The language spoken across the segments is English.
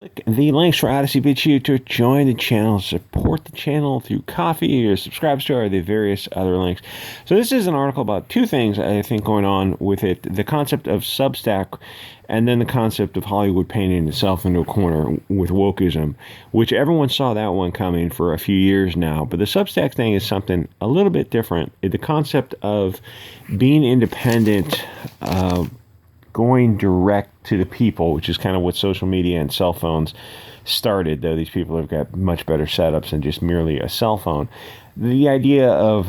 Click the links for Odyssey BitChute to join the channel, support the channel through Coffee or subscribe to or the various other links. So this is an article about two things I think going on with it: the concept of Substack, and then the concept of Hollywood painting itself into a corner with wokeism, which everyone saw that one coming for a few years now. But the Substack thing is something a little bit different. The concept of being independent. Going direct to the people, which is kind of what social media and cell phones started, though these people have got much better setups than just merely a cell phone. The idea of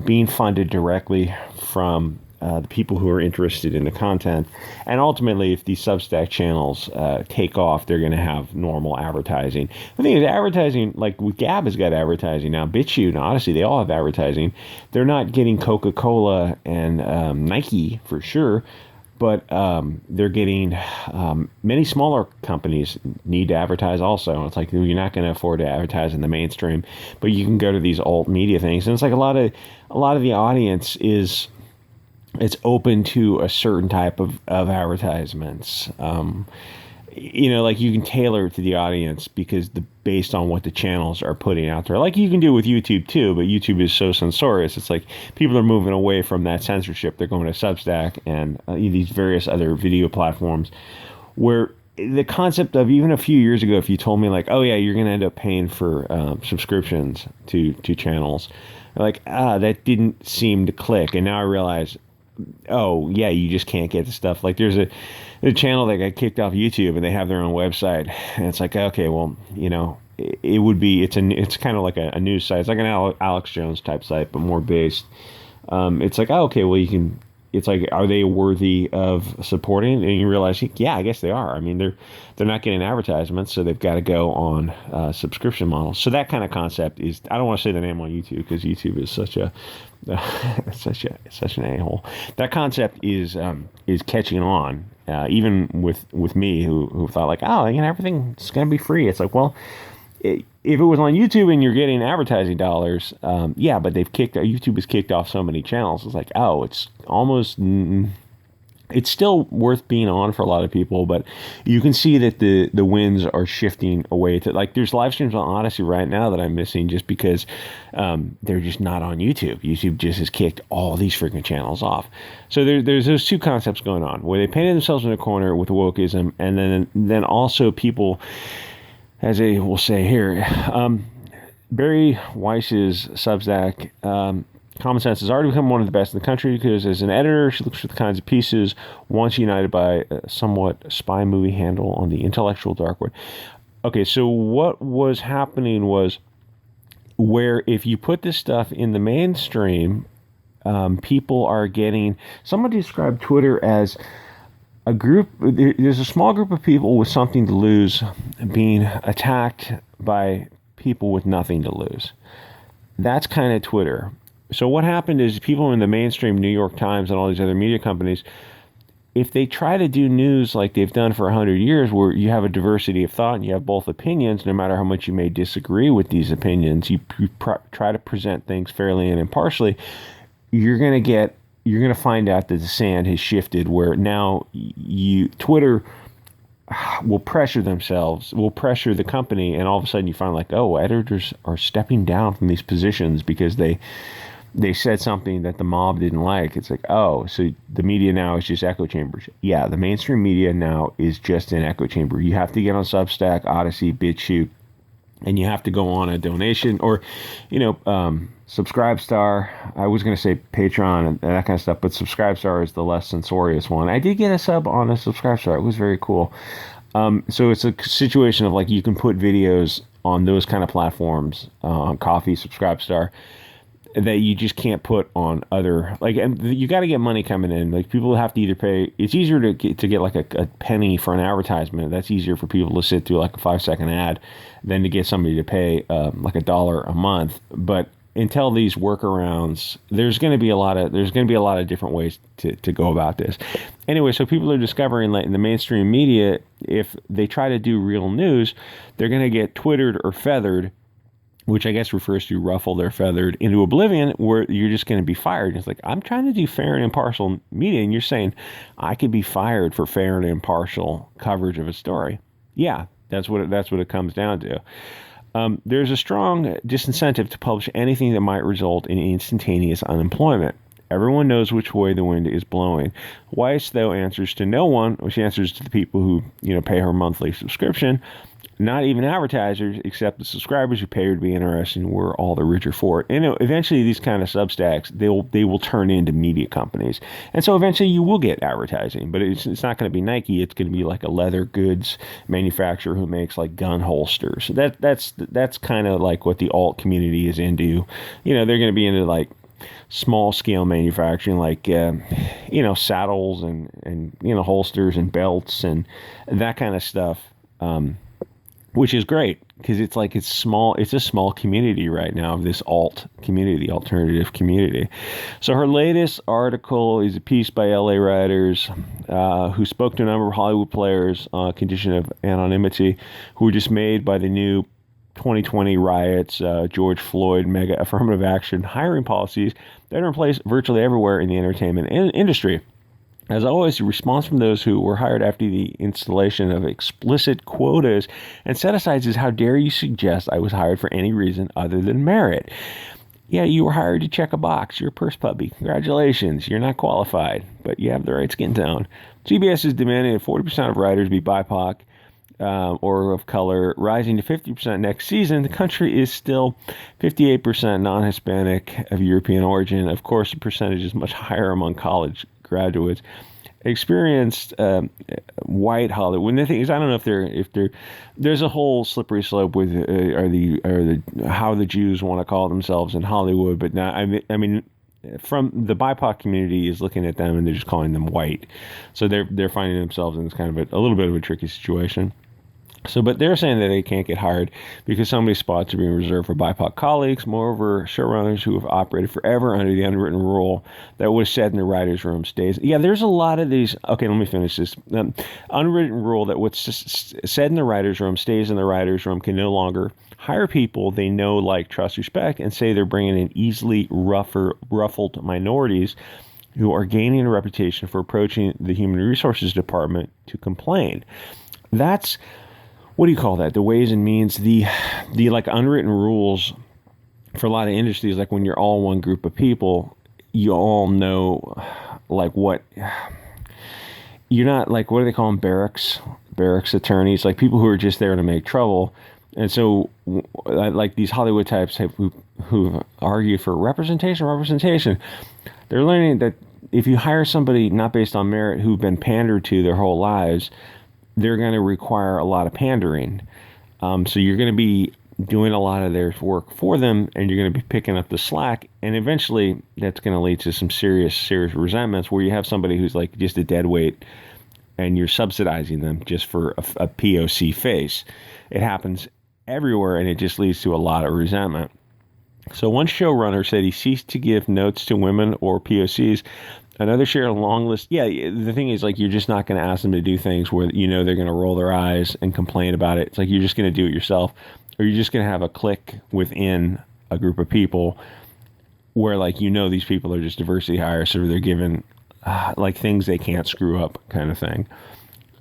being funded directly from the people who are interested in the content, and ultimately, if these Substack channels take off, they're going to have normal advertising. The thing is, advertising, like Gab has got advertising now, BitChute and Odyssey, they all have advertising. They're not getting Coca-Cola and Nike for sure, but they're getting many smaller companies need to advertise also. It's like you're not going to afford to advertise in the mainstream, but you can go to these alt media things, and it's like a lot of the audience is it's open to a certain type of advertisements. Like you can tailor it to the audience because based on what the channels are putting out there. Like you can do with YouTube too, but YouTube is so censorious. It's like people are moving away from that censorship. They're going to Substack and these various other video platforms where the concept of even a few years ago, if you told me like, oh yeah, you're going to end up paying for subscriptions to channels, like, that didn't seem to click. And now I realize, oh yeah, you just can't get the stuff. Like there's a channel that got kicked off YouTube and they have their own website, and it's like, okay, well, it's kind of like a news site. It's like an Alex Jones type site, but more based. It's like, oh, okay, well, it's like, are they worthy of supporting? And you realize, yeah, I guess they are. I mean, they're not getting advertisements, so they've got to go on subscription models. So that kind of concept is, I don't want to say the name on YouTube because YouTube is such an a-hole. That concept is catching on, even with me who thought like, oh, everything's gonna be free. It's like, well, if it was on YouTube and you're getting advertising dollars, yeah, but YouTube has kicked off so many channels. It's like, oh, it's almost. It's still worth being on for a lot of people, but you can see that the winds are shifting away to, like, there's live streams on Odyssey right now that I'm missing just because they're just not on YouTube. YouTube just has kicked all these freaking channels off. So there's those two concepts going on where they painted themselves in a corner with wokeism, and then also people, as they will say here, Barry Weiss's Substack. Common Sense has already become one of the best in the country because as an editor, she looks for the kinds of pieces once united by a somewhat spy movie handle on the intellectual dark web. Okay, so what was happening was where if you put this stuff in the mainstream, people are getting, someone described Twitter as a group, there's a small group of people with something to lose being attacked by people with nothing to lose. That's kind of Twitter. So what happened is people in the mainstream New York Times and all these other media companies, if they try to do news like they've done for 100 years, where you have a diversity of thought and you have both opinions, no matter how much you may disagree with these opinions, you try to present things fairly and impartially, you're going to find out that the sand has shifted where now Twitter will pressure the company, and all of a sudden you find like, oh, editors are stepping down from these positions because they said something that the mob didn't like. It's like, oh, so the media now is just echo chambers. Yeah, the mainstream media now is just an echo chamber. You have to get on Substack, Odyssey, BitChute, and you have to go on a donation or, Subscribestar. I was going to say Patreon and that kind of stuff, but Subscribestar is the less censorious one. I did get a sub on a Subscribestar. It was very cool. So it's a situation of like you can put videos on those kind of platforms, on Coffee, Subscribestar, that you just can't put on other, like, and you got to get money coming in. Like people have to either pay. It's easier to get like a penny for an advertisement. That's easier for people to sit through like a 5-second ad than to get somebody to pay like $1 a month. But until these workarounds, there's going to be a lot of different ways to go about this. Anyway, so people are discovering that in the mainstream media, if they try to do real news, they're going to get twittered or feathered, which I guess refers to ruffled or feathered into oblivion, where you're just going to be fired. It's like, I'm trying to do fair and impartial media, and you're saying I could be fired for fair and impartial coverage of a story. Yeah, That's what it comes down to. There's a strong disincentive to publish anything that might result in instantaneous unemployment. Everyone knows which way the wind is blowing. Weiss, though, answers to no one. She answers to the people who, pay her monthly subscription. Not even advertisers, except the subscribers who pay her to be interested, and we're all the richer for it. And eventually, these kind of Substacks, they will turn into media companies, and so eventually you will get advertising. But it's not going to be Nike. It's going to be like a leather goods manufacturer who makes like gun holsters. That's kind of like what the alt community is into. They're going to be into like small scale manufacturing, like saddles and holsters and belts and that kind of stuff. Which is great because it's a small community right now of this alt community, the alternative community. So her latest article is a piece by LA writers who spoke to a number of Hollywood players on condition of anonymity who were dismayed by the new 2020 riots, George Floyd, mega affirmative action hiring policies that are in place virtually everywhere in the entertainment industry. As always, the response from those who were hired after the installation of explicit quotas and set-asides is, how dare you suggest I was hired for any reason other than merit? Yeah, you were hired to check a box. You're a purse puppy. Congratulations. You're not qualified, but you have the right skin tone. CBS is demanding that 40% of writers be BIPOC or of color, rising to 50% next season. The country is still 58% non-Hispanic of European origin. Of course, the percentage is much higher among college graduates. Experienced white Hollywood. And the thing is, I don't know if there's a whole slippery slope with how the Jews want to call themselves in Hollywood, but now I mean from the BIPOC community is looking at them and they're just calling them white, so they're finding themselves in this kind of a little bit of a tricky situation. So, but they're saying that they can't get hired because so many spots are being reserved for BIPOC colleagues. Moreover, showrunners who have operated forever under the unwritten rule that was said in the writer's room stays. Yeah, there's a lot of these. Okay, let me finish this. Unwritten rule that what's said in the writer's room stays in the writer's room can no longer hire people they know, like, trust, respect, and say they're bringing in easily ruffled minorities who are gaining a reputation for approaching the human resources department to complain. That's, what do you call that? The ways and means, the like unwritten rules for a lot of industries. Like when you're all one group of people, you all know, like what you're not like. What do they call them? Barracks attorneys, like people who are just there to make trouble. And so, like these Hollywood types who argue for representation, they're learning that if you hire somebody not based on merit who've been pandered to their whole lives, they're going to require a lot of pandering. So you're going to be doing a lot of their work for them, and you're going to be picking up the slack. And eventually that's going to lead to some serious resentments where you have somebody who's like just a dead weight and you're subsidizing them just for a POC face. It happens everywhere, and it just leads to a lot of resentment. So one showrunner said he ceased to give notes to women or POCs. Another shared a long list. Yeah, the thing is, like, you're just not going to ask them to do things where they're going to roll their eyes and complain about it. It's like you're just going to do it yourself, or you're just going to have a clique within a group of people where, like, these people are just diversity hires, so they're given like things they can't screw up, kind of thing.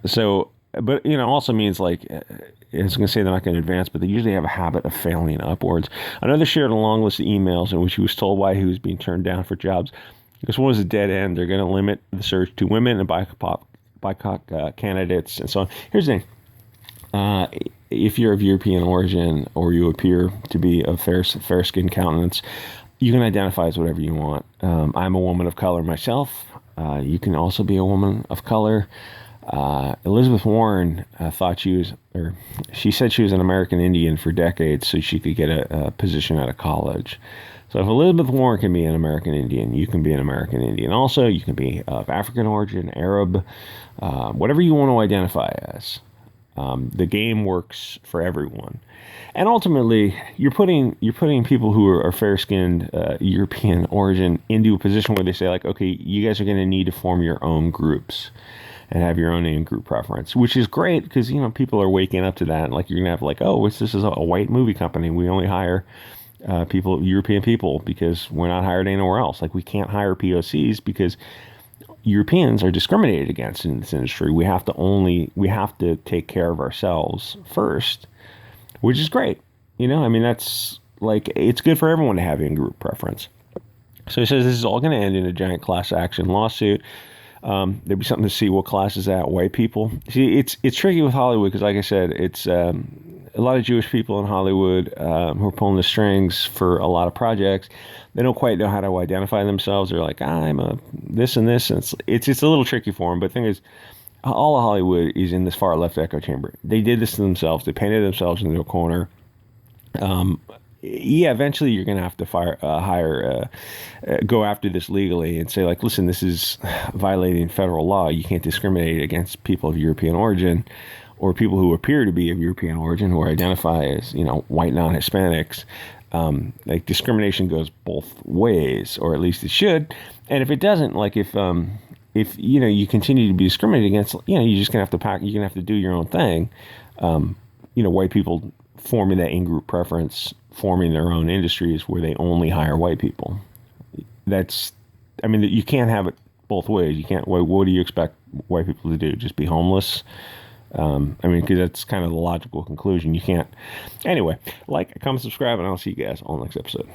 So, but also means like, it's going to say they're not going to advance, but they usually have a habit of failing upwards. Another shared a long list of emails in which he was told why he was being turned down for jobs. Because one was a dead end. They're going to limit the search to women and BIPOC candidates and so on. Here's the thing. If you're of European origin or you appear to be of fair-skinned countenance, you can identify as whatever you want. I'm a woman of color myself. You can also be a woman of color. Elizabeth Warren she said she was an American Indian for decades so she could get a position at a college. So if Elizabeth Warren can be an American Indian, you can be an American Indian. Also, you can be of African origin, Arab, whatever you want to identify as. The game works for everyone. And ultimately, you're putting people who are fair-skinned European origin into a position where they say, like, okay, you guys are going to need to form your own groups and have your own in-group preference, which is great because, people are waking up to that. Like, you're going to have like, oh, this is a white movie company. We only hire European people because we're not hired anywhere else. Like, we can't hire POCs because Europeans are discriminated against in this industry. We have to take care of ourselves first, which is great. I mean, that's like, it's good for everyone to have in-group preference. So he says this is all going to end in a giant class action lawsuit. There'd be something to see what class is that, white people. See, it's tricky with Hollywood because, like I said, it's a lot of Jewish people in Hollywood who are pulling the strings for a lot of projects. They don't quite know how to identify themselves. They're like, I'm a this and this, and it's a little tricky for them. But the thing is, all of Hollywood is in this far left echo chamber. They did this to themselves. They painted themselves into a corner. Eventually you're going to have to go after this legally and say, like, listen, this is violating federal law. You can't discriminate against people of European origin or people who appear to be of European origin who identify as, white non-Hispanics. Like, discrimination goes both ways, or at least it should. And if it doesn't, like, if you continue to be discriminated against, you're just going to you're going to have to do your own thing. White people forming that in-group preference, forming their own industries where they only hire white people. You can't have it both ways. You can't. What do you expect white people to do? Just be homeless? Because that's kind of the logical conclusion. You can't. Anyway, like, comment, subscribe, and I'll see you guys on the next episode.